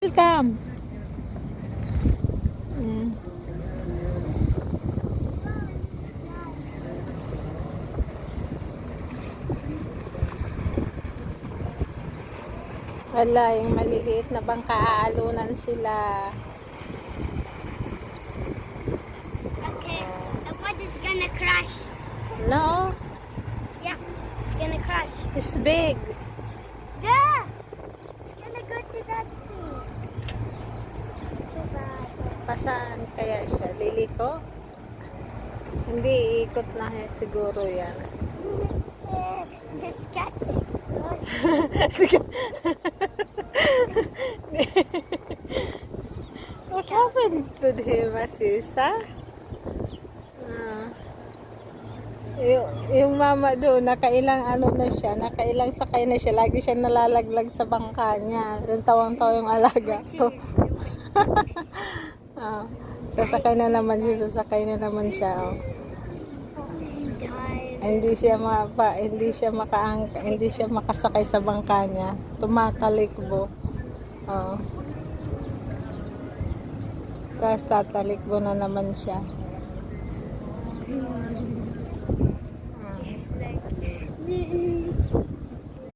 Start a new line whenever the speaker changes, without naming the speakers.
Welcome. Mm. Wala, yung maliliit na bangka, aalunan sila.
Okay, the boat is gonna crash.
No,
Yeah, it's gonna crash.
it's big.
Yeah! It's gonna go to that thing. Too bad.
Pasaan kaya siya? Liliko? Hindi, iikot na siguro yan.
It's got
What happened to him, Asisa? Yung mama doon, nakailang ano na siya, nakailang sakay na siya, lagi siya nalalaglag sa bangka niya. Yung tawang-tawa yung alaga ko. Sasakay na naman siya. Oh. Hindi siya makasakay sa bangka niya. Tumatalikbo. Oh. Tapos tatalikbo na naman siya.